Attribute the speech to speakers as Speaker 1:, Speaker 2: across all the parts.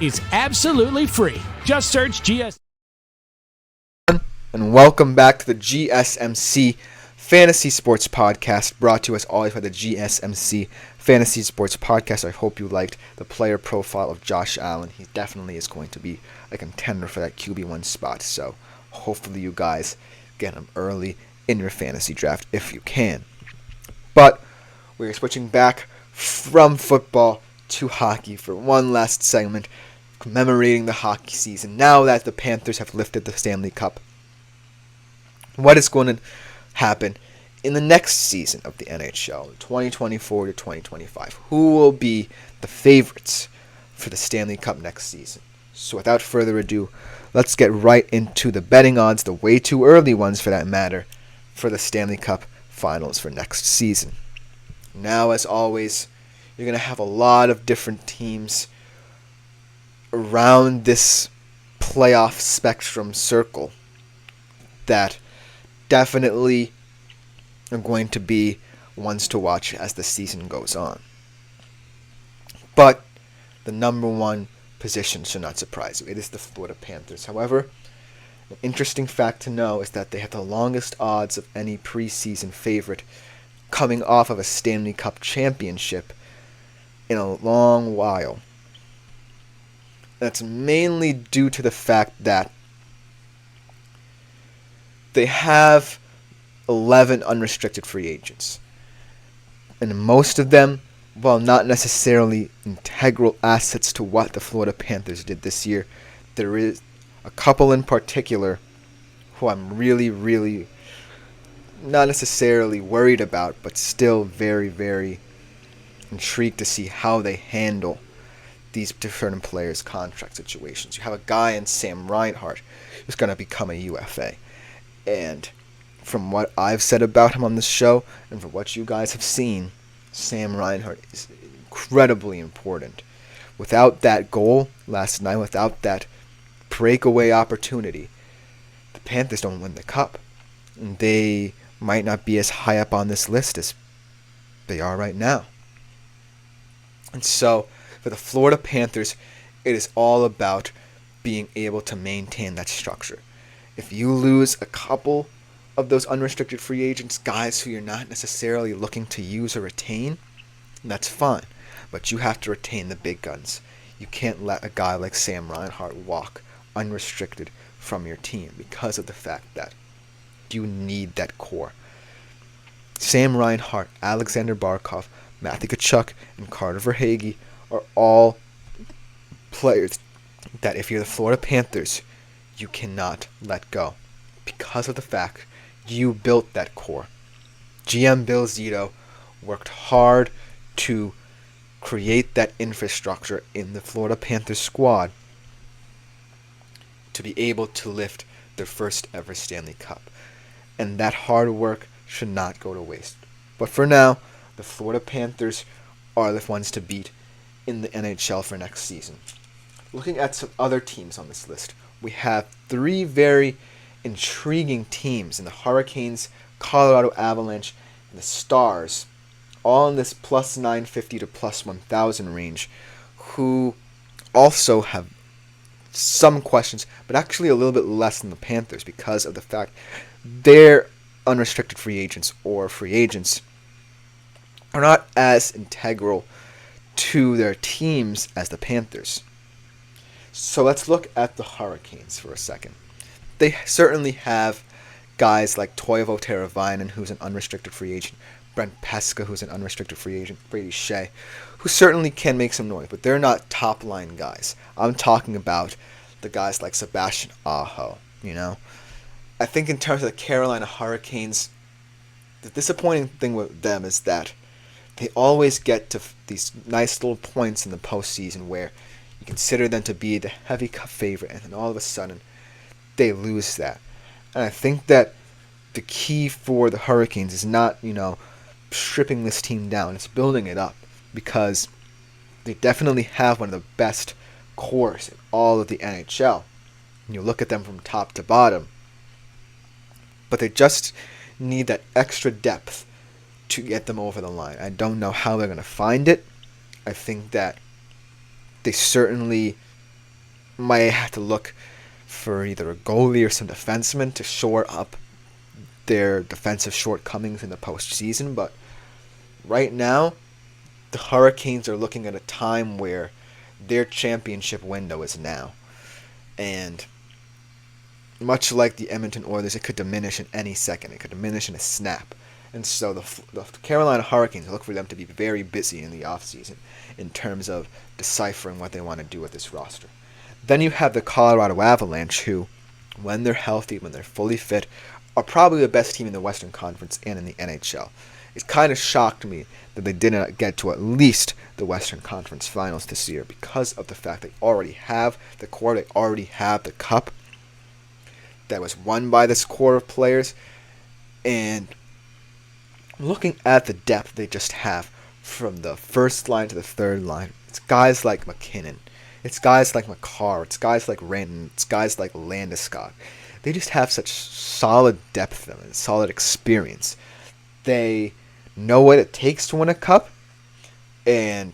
Speaker 1: is absolutely free. Just search GS.
Speaker 2: And welcome back to the GSMC Fantasy Sports Podcast, brought to us always by the GSMC Fantasy Sports Podcast. I hope you liked the player profile of Josh Allen. He definitely is going to be a contender for that QB1 spot, so hopefully you guys get him early in your fantasy draft if you can. But we're switching back from football to hockey for one last segment, commemorating the hockey season now that the Panthers have lifted the Stanley Cup. What is going to happen in the next season of the NHL, 2024 to 2025? Who will be the favorites for the Stanley Cup next season? So without further ado, let's get right into the betting odds, the way too early ones for that matter, for the Stanley Cup Finals for next season. Now, as always, you're going to have a lot of different teams around this playoff spectrum circle that definitely are going to be ones to watch as the season goes on. But the number one position should not surprise you. It is the Florida Panthers. However, an interesting fact to know is that they have the longest odds of any preseason favorite coming off of a Stanley Cup championship in a long while. That's mainly due to the fact that they have 11 unrestricted free agents. And most of them, while not necessarily integral assets to what the Florida Panthers did this year, there is a couple in particular who I'm really not necessarily worried about, but still very intrigued to see how they handle these different players' contract situations. You have a guy in Sam Reinhart who's going to become a UFA. And from what I've said about him on this show, and from what you guys have seen, Sam Reinhart is incredibly important. Without that goal last night, without that breakaway opportunity, the Panthers don't win the Cup. And they might not be as high up on this list as they are right now. And so, for the Florida Panthers, it is all about being able to maintain that structure. If you lose a couple of those unrestricted free agents, guys who you're not necessarily looking to use or retain, that's fine. But you have to retain the big guns. You can't let a guy like Sam Reinhart walk unrestricted from your team because of the fact that you need that core. Sam Reinhart, Alexander Barkov, Matthew Tkachuk, and Carter Verhaeghe are all players that if you're the Florida Panthers, you cannot let go because of the fact you built that core. GM Bill Zito worked hard to create that infrastructure in the Florida Panthers squad to be able to lift their first ever Stanley Cup. And that hard work should not go to waste. But for now, the Florida Panthers are the ones to beat in the NHL for next season. Looking at some other teams on this list, we have three very intriguing teams in the Hurricanes, Colorado Avalanche, and the Stars, all in this plus 950 to plus 1,000 range, who also have some questions, but actually a little bit less than the Panthers because of the fact their unrestricted free agents or free agents are not as integral to their teams as the Panthers. So let's look at the Hurricanes for a second. They certainly have guys like Toivo Teravainen, who's an unrestricted free agent, Brent Pesca, who's an unrestricted free agent, Brady Shea, who certainly can make some noise, but they're not top-line guys. I'm talking about the guys like Sebastian Aho, I think in terms of the Carolina Hurricanes, the disappointing thing with them is that they always get to these nice little points in the postseason where you consider them to be the heavy cup favorite, and then all of a sudden, they lose that. And I think that the key for the Hurricanes is not, stripping this team down. It's building it up because they definitely have one of the best cores in all of the NHL. And you look at them from top to bottom. But they just need that extra depth to get them over the line. I don't know how they're going to find it. I think that they certainly might have to look for either a goalie or some defensemen to shore up their defensive shortcomings in the postseason. But right now, the Hurricanes are looking at a time where their championship window is now. And much like the Edmonton Oilers, it could diminish in any second. It could diminish in a snap. And so the Carolina Hurricanes, look for them to be very busy in the offseason in terms of deciphering what they want to do with this roster. Then you have the Colorado Avalanche, who, when they're healthy, when they're fully fit, are probably the best team in the Western Conference and in the NHL. It kind of shocked me that they didn't get to at least the Western Conference Finals this year because of the fact they already have the core, they already have the cup that was won by this core of players. And looking at the depth they just have from the first line to the third line, it's guys like McKinnon, it's guys like McCarr, it's guys like Ranton, it's guys like Landeskog. They just have such solid depth to them and solid experience. They know what it takes to win a cup, and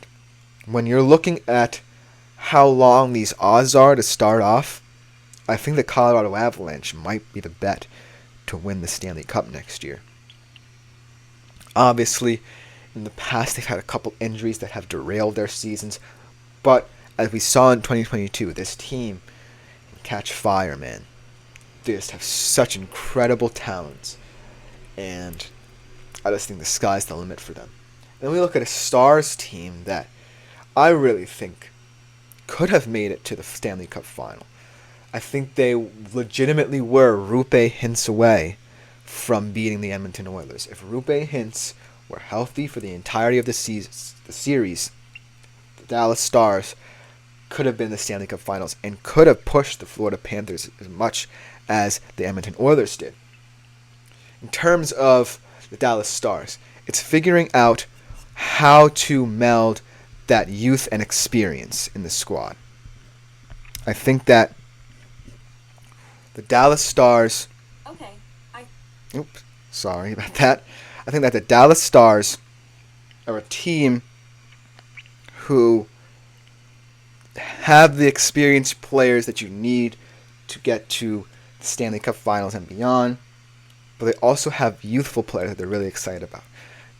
Speaker 2: when you're looking at how long these odds are to start off, I think the Colorado Avalanche might be the bet to win the Stanley Cup next year. Obviously, in the past, they've had a couple injuries that have derailed their seasons. But as we saw in 2022, this team can catch fire, man. They just have such incredible talents. And I just think the sky's the limit for them. Then we look at a Stars team that I really think could have made it to the Stanley Cup final. I think they legitimately were Rupe Hintz away from beating the Edmonton Oilers. If Rupe Hintz were healthy for the entirety of the series, the Dallas Stars could have been in the Stanley Cup Finals and could have pushed the Florida Panthers as much as the Edmonton Oilers did. In terms of the Dallas Stars, it's figuring out how to meld that youth and experience in the squad. I think that the Dallas Stars... Oops, sorry about that. I think that the Dallas Stars are a team who have the experienced players that you need to get to the Stanley Cup Finals and beyond, but they also have youthful players that they're really excited about.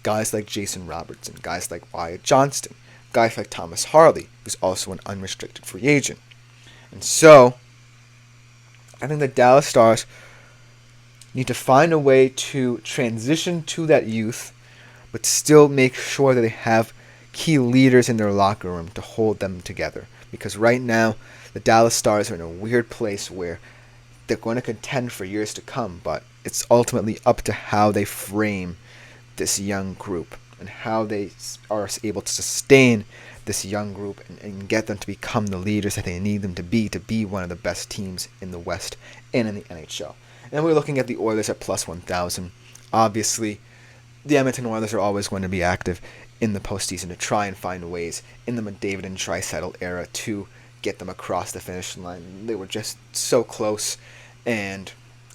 Speaker 2: Guys like Jason Robertson, guys like Wyatt Johnston, guys like Thomas Harley, who's also an unrestricted free agent. And so, I think the Dallas Stars need to find a way to transition to that youth, but still make sure that they have key leaders in their locker room to hold them together. Because right now, the Dallas Stars are in a weird place where they're going to contend for years to come, but it's ultimately up to how they frame this young group and how they are able to sustain this young group and get them to become the leaders that they need them to be one of the best teams in the West and in the NHL. And we're looking at the Oilers at plus 1,000. Obviously, the Edmonton Oilers are always going to be active in the postseason to try and find ways in the McDavid and Draisaitl era to get them across the finish line. They were just so close, and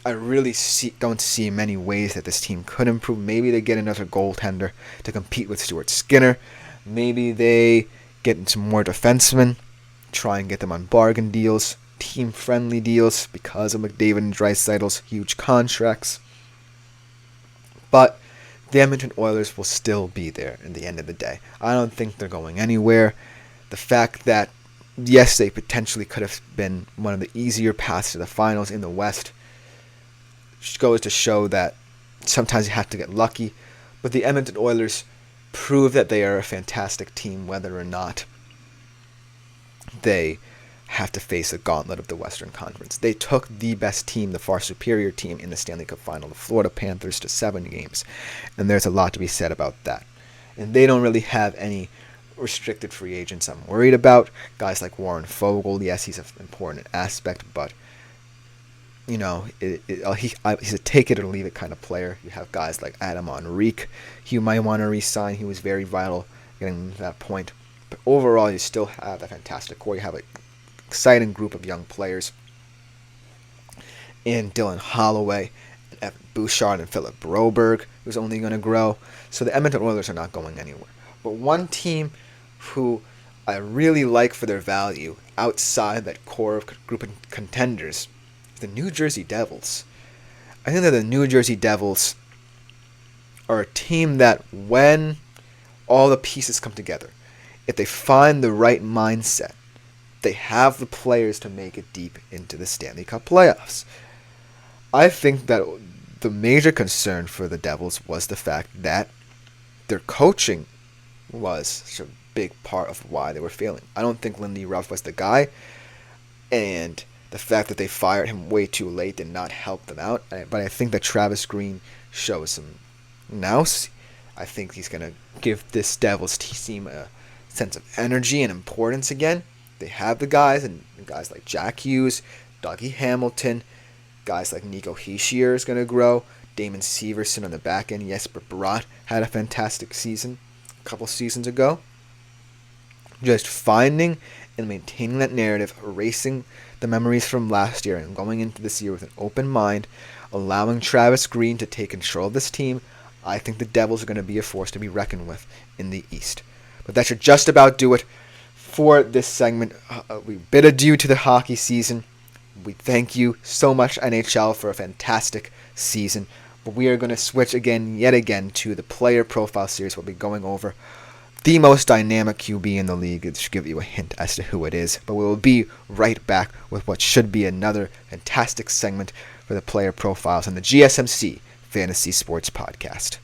Speaker 2: I really don't see many ways that this team could improve. Maybe they get another goaltender to compete with Stuart Skinner. Maybe they get some more defensemen, try and get them on bargain deals, team-friendly deals because of McDavid and Draisaitl's huge contracts. But the Edmonton Oilers will still be there in the end of the day. I don't think they're going anywhere. The fact that, yes, they potentially could have been one of the easier paths to the finals in the West goes to show that sometimes you have to get lucky. But the Edmonton Oilers prove that they are a fantastic team whether or not they have to face the gauntlet of the Western Conference. They took the best team, the far superior team in the Stanley Cup Final, the Florida Panthers, to 7 games. And there's a lot to be said about that. And they don't really have any restricted free agents I'm worried about. Guys like Warren Fogle, yes, he's an important aspect, but you know, he's a take it or leave it kind of player. You have guys like Adam Henrique, who you might want to re-sign. He was very vital getting to that point. But overall, you still have a fantastic core. You have an exciting group of young players in Dylan Holloway, and Evan Bouchard, and Philip Broberg, who's only going to grow. So the Edmonton Oilers are not going anywhere. But one team who I really like for their value outside that core of group of contenders, the New Jersey Devils. I think that the New Jersey Devils are a team that when all the pieces come together, if they find the right mindset, they have the players to make it deep into the Stanley Cup playoffs. I think that the major concern for the Devils was the fact that their coaching was such a big part of why they were failing. I don't think Lindy Ruff was the guy, and the fact that they fired him way too late did not help them out. But I think that Travis Green shows some nous. I think he's going to give this Devils team a sense of energy and importance again. They have the guys, and guys like Jack Hughes, Dougie Hamilton, guys like Nico Hischier is going to grow. Damon Severson on the back end. Jesper Bratt had a fantastic season a couple seasons ago. Just finding and maintaining that narrative, erasing the memories from last year and going into this year with an open mind, allowing Travis Green to take control of this team. I think the Devils are going to be a force to be reckoned with in the East. But that should just about do it for this segment. We bid adieu to the hockey season. We thank you so much, NHL, for a fantastic season. But we are going to switch yet again, to the player profile series. We'll be going over the most dynamic QB in the league. It should give you a hint as to who it is. But we will be right back with what should be another fantastic segment for the player profiles on the GSMC Fantasy Sports Podcast.